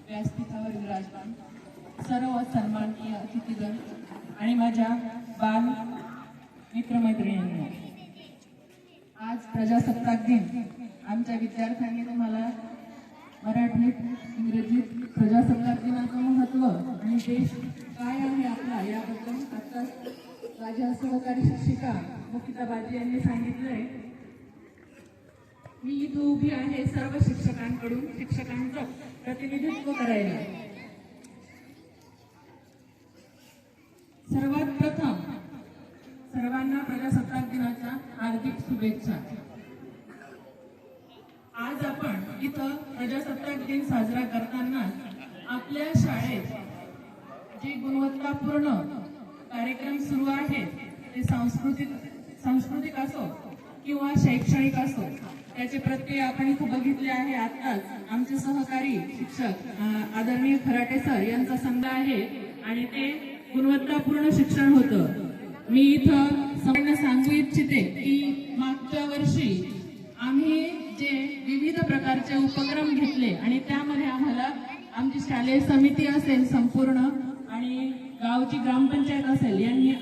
व्यासपीठावर विराजमान सर्व सन्माननीय अतिथीगण आणि माझ्या बाल मित्रमैत्रिणींनो, आज प्रजासत्ताक दिन आमच्या विद्यार्थ्यांनी तुम्हाला मराठीत इंग्रजीत प्रजासत्ताक दिनाचं महत्त्व आणि देश काय आहे आपला याबद्दल आता माझ्या सहकारी शिक्षिका मुक्ता बाजी यांनी सांगितलंय। मी इथं उभी आहे सर्व शिक्षकांकडून शिक्षकांचं प्रतिनिधित्व करायला। सर्वात प्रथम सर्वांना प्रजासत्ताक दिनाच्या हार्दिक शुभेच्छा। आज आपण इथं प्रजासत्ताक दिन साजरा करताना आपल्या शाळेत जे गुणवत्तापूर्ण कार्यक्रम सुरू आहेत ते सांस्कृतिक असो किंवा शैक्षणिक असो त्याचे प्रत्यय आपण इथं बघितले आहे। आताच आमचे सहकारी शिक्षक आदरणीय खराटे सर यांचा संघ आहे आणि ते गुणवत्तापूर्ण शिक्षण होतं। मी इथं सगळ्यांना सांगू इच्छिते की मागच्या वर्षी आम्ही जे विविध प्रकारचे उपक्रम घेतले आणि त्यामध्ये आम्हाला आमची शालेय समिती असेल संपूर्ण आणि गावची ग्रामपंचायत असेल यांनी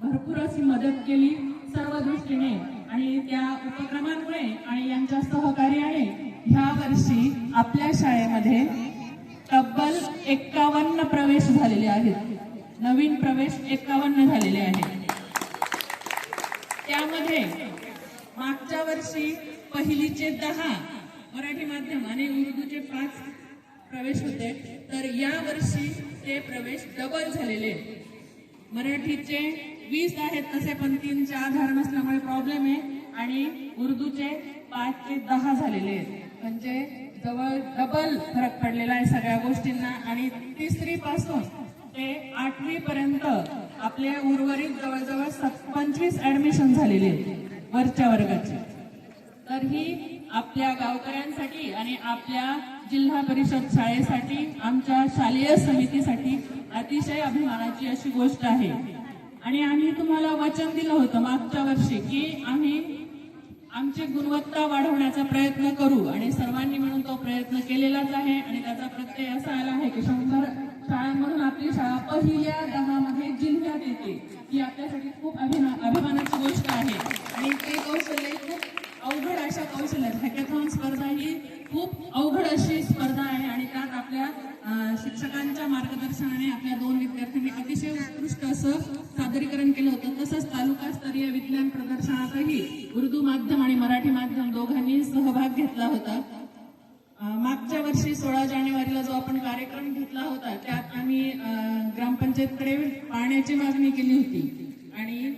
भरपूर अशी मदत केली सर्व दृष्टीने आणि त्या उपक्रमांमुळे आणि यांच्या सहकार्याने ह्या वर्षी आपल्या शाळेमध्ये तब्बल 51 प्रवेश झालेले आहेत। नवीन प्रवेश 51 झालेले आहेत। त्यामध्ये मागच्या वर्षी पहिलीचे 10 मराठी माध्यम आणि उर्दूचे 5 प्रवेश होते, तर या वर्षी ते प्रवेश डबल झालेले। मराठीचे 20 आहेत तसे पण 3चे आधार नसल्यामुळे प्रॉब्लेम आहे आणि उर्दूचे 5 ते 10 झालेले आहेत, म्हणजे जवळ डबल फरक पडलेला आहे सगळ्या गोष्टींना। आणि तिसरी पासून ते 8वी पर्यंत आपले उर्वरित जवळजवळ 25 ऍडमिशन झालेले वरच्या वर्गाचे। तर ही आपल्या गावकऱ्यांसाठी आणि आपल्या जिल्हा परिषद शाळेसाठी आमच्या शालेय समितीसाठी अतिशय अभिमानाची अशी गोष्ट आहे। आणि आम्ही तुम्हाला वचन दिलं होतं मागच्या वर्षी की आम्ही आमची गुणवत्ता वाढवण्याचा प्रयत्न करू आणि सर्वांनी मिळून तो प्रयत्न केलेलाच आहे। आणि त्याचा प्रत्यय असा आला आहे की 100 शाळांमधून आपली शाळा पहिल्या 10 मध्ये जिल्ह्यात येते, ही आपल्यासाठी खूप अभिमानाची गोष्ट आहे। आणि ते कौशल्य खूप अवघड अशा कौशल्य हॅकेथॉन स्पर्धा ही खूप अवघड अशी स्पर्धा आहे आणि त्यात आपल्या शिक्षकांच्या मार्गदर्शनाने आपल्या 2 विद्यार्थ्यांनी अतिशय उत्कृष्ट असं सादरीकरण केलं होतं। तसंच तालुकास्तरीय विज्ञान प्रदर्शनातही उर्दू माध्यम आणि मराठी माध्यम दोघांनी सहभाग घेतला होता। मागच्या वर्षी 16 जानेवारीला जो आपण कार्यक्रम घेतला होता त्यात आम्ही ग्रामपंचायतकडे पाण्याची मागणी केली होती आणि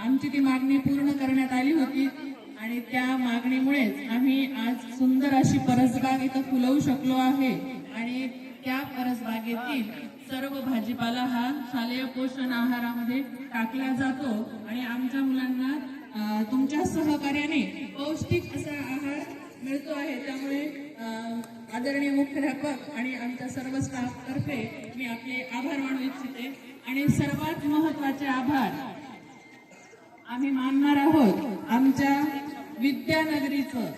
आमची ती मागणी पूर्ण करण्यात आली होती आणि त्या मागणीमुळेच आम्ही आज सुंदर अशी परसबाग इथं फुलवू शकलो आहे। आणि त्या परसबागेतील सर्व भाजीपाला हा शालेय पोषण आहारामध्ये टाकला जातो आणि आमच्या मुलांना तुमच्या सहकार्याने पौष्टिक असा आहार मिळतो आहे। त्यामुळे आदरणीय मुख्याध्यापक आणि आमच्या सर्व स्टाफ तर्फे मी आपले आभार मानू इच्छिते। आणि सर्वात महत्त्वाचे आभार आम्ही मानणार आहोत आमच्या विद्यानगरीचं।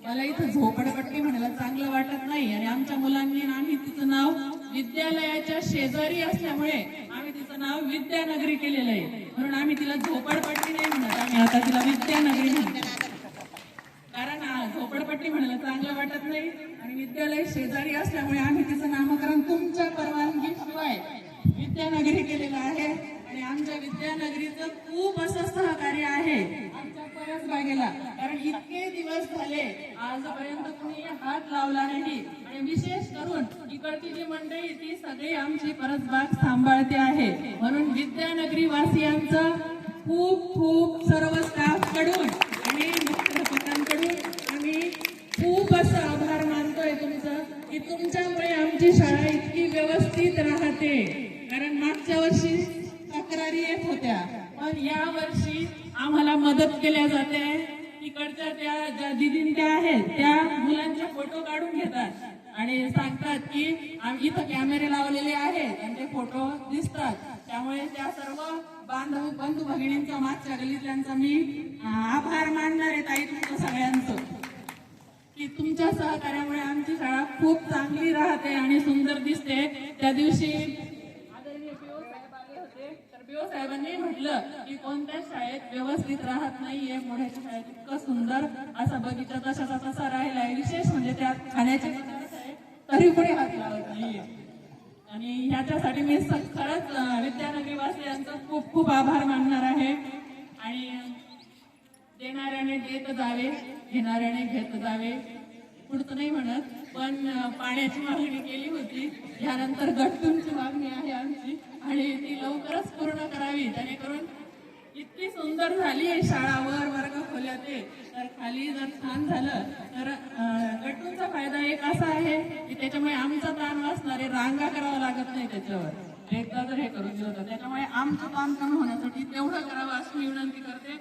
मला इथं झोपडपट्टी म्हणायला चांगलं वाटत नाही आणि आमच्या मुलांनी आम्ही तिचं नाव विद्यालयाच्या शेजारी असल्यामुळे आम्ही तिचं नाव विद्यानगरी केलेलं आहे, म्हणून आम्ही तिला झोपडपट्टी नाही म्हणत, आम्ही आता तिला विद्यानगरी म्हणतो। कारण झोपडपट्टी म्हणायला चांगलं वाटत नाही आणि विद्यालय शेजारी असल्यामुळे आम्ही तिचं नामकरण तुमच्या परवानगीशिवाय विद्यानगरी केलेलं आहे। आणि आमच्या विद्यानगरीचं खूप असं सहकार्य आहे आमच्या परसबागेला, कारण इतके दिवस झाले आजपर्यंत कुणी हात लावला नाही आणि विशेष करून इकडची जी मंडळी ती सगळी आमची परसबाग सांभाळते आहे। म्हणून विद्यानगरी वासियांचा खूप खूप सर्व स्टाफ कडून आणि मुख्याध्यापकांकडून आम्ही खूप असं आभार मानतोय तुमचं की तुमच्यामुळे आमची शाळा इतकी व्यवस्थित राहते। कारण मागच्या वर्षी तक्रारी येत होत्या पण या वर्षी आम्हाला मदत केल्या जाते। तिकडच्या त्या ज्या दिदीन त्या आहेत त्या मुलांचे फोटो काढून घेतात आणि सांगतात की इथं कॅमेरे लावलेले आहेत आणि ते फोटो दिसतात। त्यामुळे त्या सर्व बंधू भगिनींचा मागच्या गल्लीतल्यांचा मी आभार मानणार आहे ताई तुमचं सगळ्यांचं की तुमच्या सहकार्यामुळे आमची शाळा खूप चांगली राहते आणि सुंदर दिसते. त्या दिवशी आदरणीय पीओ साहेब आले होते, तर पीओ साहेबांनी म्हटलं की कोणत्याच शाळेत व्यवस्थित राहत नाहीये, मोठ्याच्या शाळेत इतकं सुंदर असा बगीचा तशाचा तसा राहिलाय. विशेष म्हणजे त्यात खाण्याचे पदार्थ आहे तरी कोणी हात लावत नाहीये. आणि ह्याच्यासाठी मी खरंच विद्यानगरी वासियांचं खूप खूप आभार मानणार आहे. आणि देणाऱ्याने देत जावे, घेणाऱ्याने घेत जावे, पुढचं नाही म्हणत, पण पाण्याची मागणी केली होती. यानंतर गट्टूंची मागणी आहे आमची आणि ती लवकरच पूर्ण करावी, जेणेकरून इतकी सुंदर झाली आहे शाळा. वर वर्ग खोल्यात आहे, तर खाली जर छान झालं तर गट्टूंचा फायदा एक असा आहे की त्याच्यामुळे आमचा ताण वाचणारे रांगा करावा लागत नाही त्याच्यावर. एकदा जर हे करून दिलं तर त्याच्यामुळे आमचं ताण कमी होण्यासाठी तेवढं करावं अशी मी विनंती करते.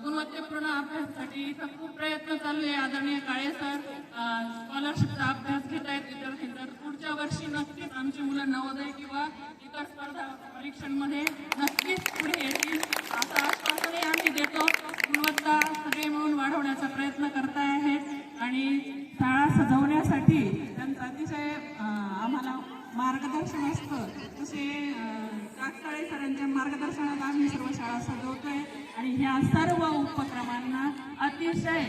गुणवत्तापूर्ण अभ्यासासाठी इथं खूप प्रयत्न चालू आहे. आदरणीय काळे सर स्कॉलरशिपचा अभ्यास घेत आहेत विद्यार्थी. तर पुढच्या वर्षी नक्कीच आमची मुलं नवोदय किंवा इतर स्पर्धा परीक्षांमध्ये नक्कीच पुढे येतील असं आश्वासनही आम्ही देतो. गुणवत्ता सगळे मिळून वाढवण्याचा प्रयत्न करता आहेत आणि शाळा सजवण्यासाठी त्यांचं अतिशय आम्हाला मार्गदर्शन असतं. तसे काळे सरांच्या मार्गदर्शनात आम्ही सर्व शाळा सजवतोय आणि ह्या सर्व उपक्रमांना अतिशय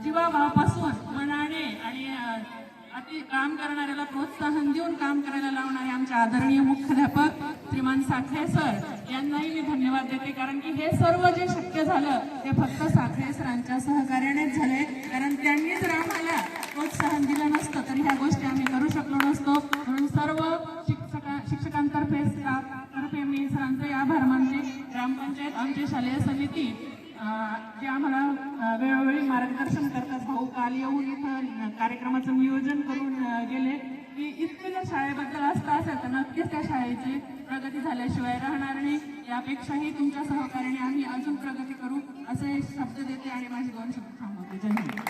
जीवाभावापासून मनाने आणि काम करणाऱ्याला प्रोत्साहन देऊन काम करायला लावणारे आमचे आदरणीय मुख्याध्यापक श्रीमान साखरे सर यांनाही मी धन्यवाद देते. कारण की हे सर्व जे शक्य झालं ते फक्त साखरे सरांच्या सहकार्यानेच झाले. कारण त्यांनी जर आम्हाला प्रोत्साहन दिलं नसतं तर ह्या गोष्टी आम्ही करू शकलो नसतो. म्हणून सर्व शिक्षकांतर्फे स्टाफतर्फे मी सरांचे आभार मानते. ग्रामपंचायत आमची शालेय समिती जे आम्हाला वेळोवेळी मार्गदर्शन करतात. भाऊ काल येऊन इथं कार्यक्रमाचं नियोजन करून गेले की इतके जर शाळेबद्दल असतं असेल तर नक्कीच त्या शाळेची प्रगती झाल्याशिवाय राहणार नाही. यापेक्षाही तुमच्या सहकार्याने आम्ही अजून प्रगती करू असे शब्द देते आणि माझे 2 शब्द थांबवते. जय हिंद.